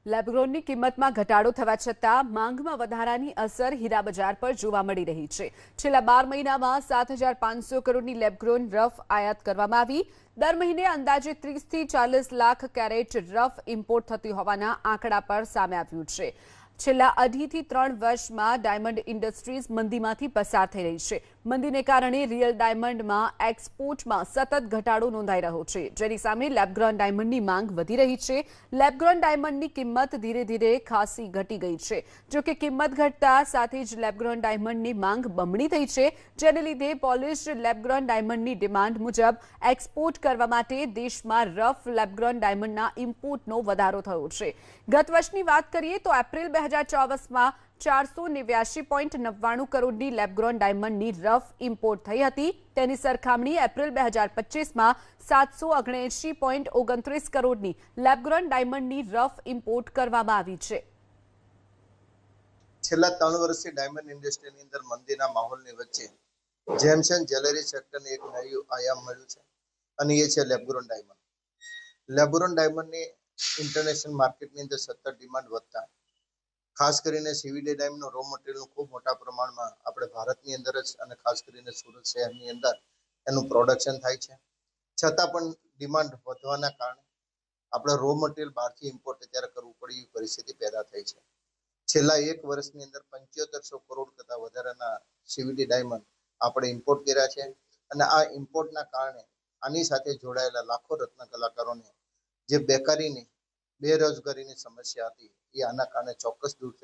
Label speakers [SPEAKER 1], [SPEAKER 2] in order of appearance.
[SPEAKER 1] લેબગ્રોનની કિંમતમાં ઘટાડો થવા છતાં માંગમાં વધારાની અસર હીરા બજાર પર જોવા મળી રહી છે। છેલ્લા 12 મહિનામાં 7,500 કરોડની લેબગ્રોન રફ આયાત કરવામાં આવી। દર મહિને અંદાજે 30 થી 40 લાખ કેરેટ રફ ઇમ્પોર્ટ થતી હોવાના આંકડા પર સામે આવ્યું છે। છેલ્લા 2.5 થી 3 વર્ષમાં ડાયમંડ ઇન્ડસ્ટ્રીઝ મંદીમાંથી પસાર થઈ રહી છે। મંદીને કારણે રિયલ ડાયમંડમાં એક્સપોર્ટમાં સતત ઘટાડો નોંધાઈ રહ્યો છે, જેની સામે લેબગ્રોન ડાયમંડની માંગ વધી રહી છે। લેબગ્રોન ડાયમંડની કિંમત ધીરે ધીરે ખાસી ઘટી ગઈ છે। જો કે કિંમત ઘટતા સાથે જ લેબગ્રોન ડાયમંડની માંગ બમણી થઈ છે, જેને લીધે પોલિશ્ડ લેબગ્રોન ડાયમંડની ડિમાન્ડ મુજબ એક્સપોર્ટ કરવા માટે દેશમાં રફ લેબગ્રોન ડાયમંડના ઇમ્પોર્ટનો વધારો થયો છે। ગત વર્ષની વાત કરીએ તો એપ્રિલ 2024માં 489.99 કરોડની લેબગ્રોન ડાયમંડની રફ ઇમ્પોર્ટ થઈ હતી। તેની સરખામણી એપ્રિલ 2025માં 779.29 કરોડની લેબગ્રોન ડાયમંડની રફ ઇમ્પોર્ટ કરવામાં આવી છે।
[SPEAKER 2] છેલ્લા 3 વર્ષથી ડાયમંડ ઇન્ડસ્ટ્રીની અંદર મંદીના માહોલની વચ્ચે જેમ્સ એન્ડ જ્વેલરી સેક્ટરને એક નવું આયામ મળ્યું છે અને એ છે લેબગ્રોન ડાયમંડ। લેબગ્રોન ડાયમંડની ઇન્ટરનેશનલ માર્કેટની અંદર સતત ડિમાન્ડ વધતા ખાસ કરીને સીવીડી ડાયમંડનો રો મટીરિયલ ખૂબ મોટા પ્રમાણમાં આપણે ભારતની અંદર જ અને ખાસ કરીને સુરત શહેરની અંદર એનું પ્રોડક્શન થાય છે। છતાં પણ ડિમાન્ડ વધવાના કારણે આપણે રો મટીરિયલ બહારથી ઇમ્પોર્ટ અત્યારે કરવું પડે એવી પરિસ્થિતિ પેદા થઈ છે। છેલ્લા 1 વર્ષની અંદર 7500 કરોડ કરતાં વધારાના સીવીડી ડાયમંડ આપણે ઇમ્પોર્ટ કર્યા છે અને આ ઇમ્પોર્ટના કારણે આની સાથે જોડાયેલા લાખો રત્ન કલાકારોને જે બેકારીની બેરોજગારીની સમસ્યા હતી એ આના કારણે ચોક્કસ દૂર થઈ